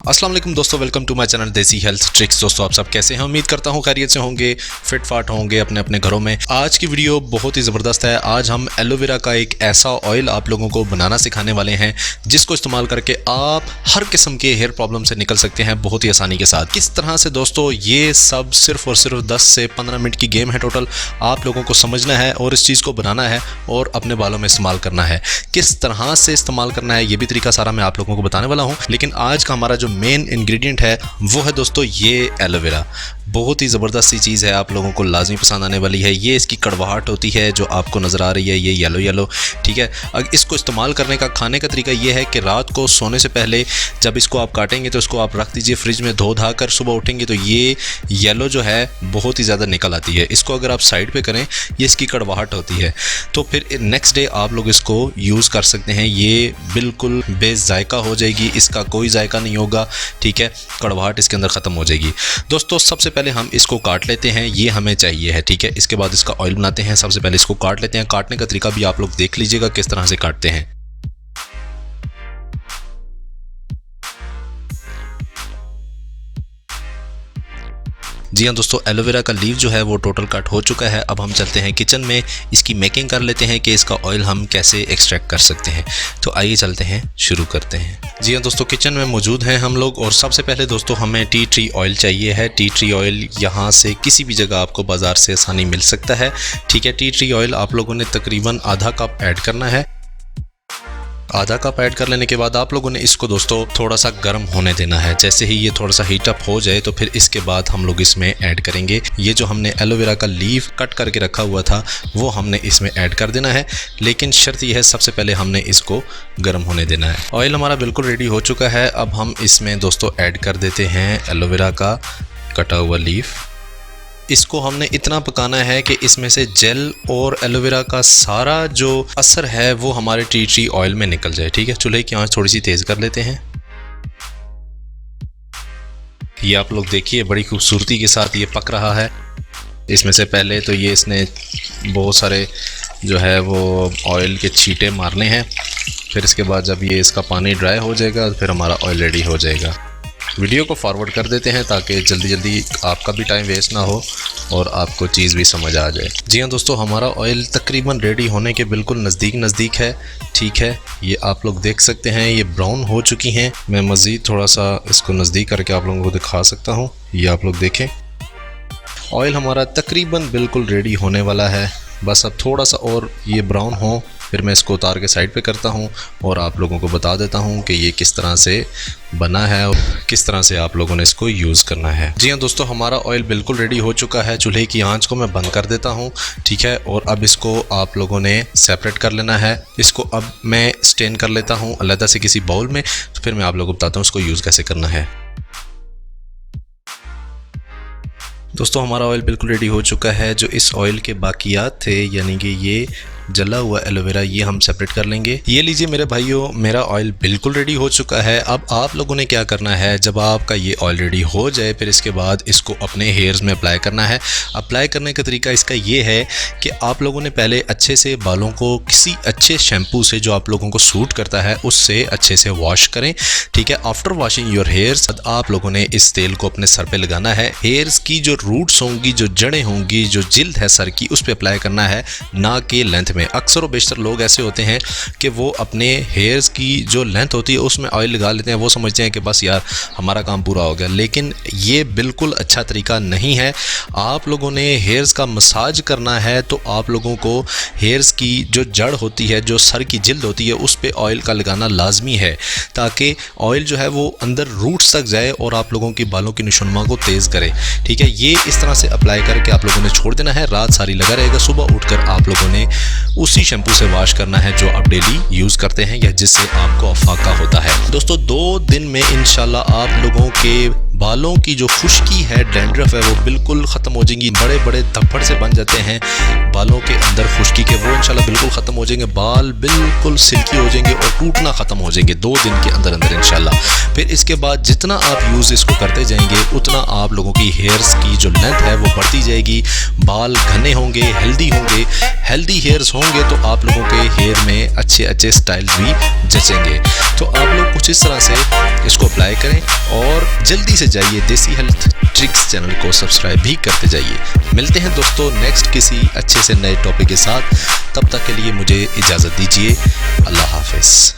अस्सलाम वालेकुम दोस्तों, वेलकम टू माय चैनल देसी हेल्थ ट्रिक्स। दोस्तों आप सब कैसे हैं? उम्मीद करता हूं खैरियत से होंगे, फिट फाट होंगे अपने अपने घरों में। आज की वीडियो बहुत ही ज़बरदस्त है। आज हम एलोवेरा का एक ऐसा ऑयल आप लोगों को बनाना सिखाने वाले हैं जिसको इस्तेमाल करके आप हर किस्म के हेयर प्रॉब्लम से निकल सकते हैं बहुत ही आसानी के साथ। किस तरह से दोस्तों, ये सब सिर्फ और सिर्फ 10 से 15 मिनट की गेम है टोटल। आप लोगों को समझना है और इस चीज़ को बनाना है और अपने बालों में इस्तेमाल करना है। किस तरह से इस्तेमाल करना है ये भी तरीका सारा मैं आप लोगों को बताने वाला हूँ। लेकिन आज का हमारा जो मेन इंग्रेडिएंट है वो है दोस्तों ये एलोवेरा। बहुत ही ज़बरदस्त सी चीज़ है, आप लोगों को लाजमी पसंद आने वाली है। ये इसकी कड़वाहट होती है जो आपको नज़र आ रही है, ये येलो येलो, ठीक है। अब इसको इस्तेमाल करने का, खाने का तरीका ये है कि रात को सोने से पहले जब इसको आप काटेंगे तो इसको आप रख दीजिए फ्रिज में, धो धा कर सुबह उठेंगे तो ये येलो जो है बहुत ही ज़्यादा निकल आती है। इसको अगर आप साइड पे करें, ये इसकी कड़वाहट होती है, तो फिर नेक्स्ट डे आप लोग इसको यूज़ कर सकते हैं। ये बिल्कुल बेजायका हो जाएगी, इसका कोई जायका नहीं होगा, ठीक है। कड़वाहट इसके अंदर ख़त्म हो जाएगी। दोस्तों सबसे पहले हम इसको काट लेते हैं, ये हमें चाहिए है, ठीक है। इसके बाद इसका ऑयल बनाते हैं। सबसे पहले इसको काट लेते हैं। काटने का तरीका भी आप लोग देख लीजिएगा किस तरह से काटते हैं। जी हाँ दोस्तों, एलोवेरा का लीफ जो है वो टोटल कट हो चुका है। अब हम चलते हैं किचन में, इसकी मेकिंग कर लेते हैं कि इसका ऑयल हम कैसे एक्सट्रैक्ट कर सकते हैं। तो आइए चलते हैं, शुरू करते हैं। जी हाँ दोस्तों, किचन में मौजूद हैं हम लोग और सबसे पहले दोस्तों हमें टी ट्री ऑयल चाहिए है। टी ट्री ऑयल यहाँ से किसी भी जगह आपको बाज़ार से आसानी मिल सकता है, ठीक है। टी ट्री ऑयल आप लोगों ने तकरीबन आधा कप ऐड करना है। आधा कप ऐड कर लेने के बाद आप लोगों ने इसको दोस्तों थोड़ा सा गर्म होने देना है। जैसे ही ये थोड़ा सा हीट अप हो जाए तो फिर इसके बाद हम लोग इसमें ऐड करेंगे ये जो हमने एलोवेरा का लीफ कट करके रखा हुआ था वो हमने इसमें ऐड कर देना है। लेकिन शर्त यह है, सबसे पहले हमने इसको गर्म होने देना है। ऑयल हमारा बिल्कुल रेडी हो चुका है। अब हम इसमें दोस्तों ऐड कर देते हैं एलोवेरा का कटा हुआ लीफ। इसको हमने इतना पकाना है कि इसमें से जेल और एलोवेरा का सारा जो असर है वो हमारे टी ट्री ऑयल में निकल जाए, ठीक है। चूल्हे की आंच थोड़ी सी तेज़ कर लेते हैं। ये आप लोग देखिए बड़ी खूबसूरती के साथ ये पक रहा है। इसमें से पहले तो ये इसने बहुत सारे जो है वो ऑयल के छींटे मारने हैं। फिर इसके बाद जब ये इसका पानी ड्राई हो जाएगा फिर हमारा ऑयल रेडी हो जाएगा। वीडियो को फॉरवर्ड कर देते हैं ताकि जल्दी जल्दी आपका भी टाइम वेस्ट ना हो और आपको चीज़ भी समझ आ जाए। जी हाँ दोस्तों, हमारा ऑयल तकरीबन रेडी होने के बिल्कुल नज़दीक है, ठीक है। ये आप लोग देख सकते हैं ये ब्राउन हो चुकी हैं। मैं मज़ीद थोड़ा सा इसको नज़दीक करके आप लोगों को दिखा सकता हूँ। ये आप लोग देखें, ऑयल हमारा तकरीबन बिल्कुल रेडी होने वाला है। बस अब थोड़ा सा और ये ब्राउन हो, फिर मैं इसको उतार के साइड पे करता हूँ और आप लोगों को बता देता हूँ कि ये किस तरह से बना है और किस तरह से आप लोगों ने इसको यूज़ करना है। जी हाँ दोस्तों, हमारा ऑयल बिल्कुल रेडी हो चुका है। चूल्हे की आंच को मैं बंद कर देता हूँ, ठीक है। और अब इसको आप लोगों ने सेपरेट कर लेना है। इसको अब मैं स्टेन कर लेता हूँ अलग से किसी बाउल में, तो फिर मैं आप लोगों को बताता हूँ इसको यूज़ कैसे करना है। दोस्तों हमारा ऑयल बिल्कुल रेडी हो चुका है। जो इस ऑयल के बाकियात थे यानी कि ये जला हुआ एलोवेरा, ये हम सेपरेट कर लेंगे। ये लीजिए मेरे भाइयों, मेरा ऑयल बिल्कुल रेडी हो चुका है। अब आप लोगों ने क्या करना है, जब आपका ये ऑयल रेडी हो जाए फिर इसके बाद इसको अपने हेयर्स में अप्लाई करना है। अप्लाई करने का तरीका इसका ये है कि आप लोगों ने पहले अच्छे से बालों को किसी अच्छे शैम्पू से जो आप लोगों को सूट करता है उससे अच्छे से वॉश करें, ठीक है। आफ्टर वॉशिंग योर हेयर्स आप लोगों ने इस तेल को अपने सर पे लगाना है। हेयर्स की जो रूट्स होंगी, जो जड़ें होंगी, जो जिल्द है सर की, उस पर अप्लाई करना है, ना कि लेंथ में। अक्सर और बेशतर लोग ऐसे होते हैं कि वो अपने हेयर्स की जो लेंथ होती है उसमें ऑयल लगा लेते हैं। वो समझते हैं कि बस यार हमारा काम पूरा हो गया, लेकिन ये बिल्कुल अच्छा तरीका नहीं है। आप लोगों ने हेयर्स का मसाज करना है तो आप लोगों को हेयर्स की जो जड़ होती है, जो सर की जिल्द होती है, उस पर ऑयल का लगाना लाजमी है ताकि ऑयल जो है वो अंदर रूट्स तक जाए और आप लोगों की बालों की नशोनुमा को तेज़ करे, ठीक है। ये इस तरह से अप्लाई करके आप लोगों ने छोड़ देना है। रात सारी लगा रहेगा। सुबह उठकर आप लोगों ने उसी शैम्पू से वॉश करना है जो आप डेली यूज़ करते हैं या जिससे आपको अफाका होता है। दोस्तों 2 दिन में इंशाल्लाह आप लोगों के बालों की जो खुश्की है, डैंड्रफ है, वो बिल्कुल ख़त्म हो जाएंगी। बड़े बड़े धब्बड़ से बन जाते हैं बालों के अंदर खुश्की के, वो इंशाल्लाह बिल्कुल ख़त्म हो जाएंगे। बाल बिल्कुल सिल्की हो जाएंगे और टूटना ख़त्म हो जाएंगे 2 दिन के अंदर अंदर इंशाल्लाह। फिर इसके बाद जितना आप यूज़ इसको करते जाएंगे उतना आप लोगों की हेयर्स की जो लेंथ है वो बढ़ती जाएगी। बाल घने होंगे, हेल्दी होंगे। हेल्दी हेयर्स होंगे तो आप लोगों के हेयर में अच्छे अच्छे स्टाइल भी जचेंगे। तो आप लोग कुछ इस तरह से इसको अप्लाई करें और जल्दी से जाइए देसी हेल्थ ट्रिक्स चैनल को सब्सक्राइब भी करते जाइए। मिलते हैं दोस्तों नेक्स्ट किसी अच्छे से नए टॉपिक के साथ। तब तक के लिए मुझे इजाज़त दीजिए। अल्लाह हाफिज़।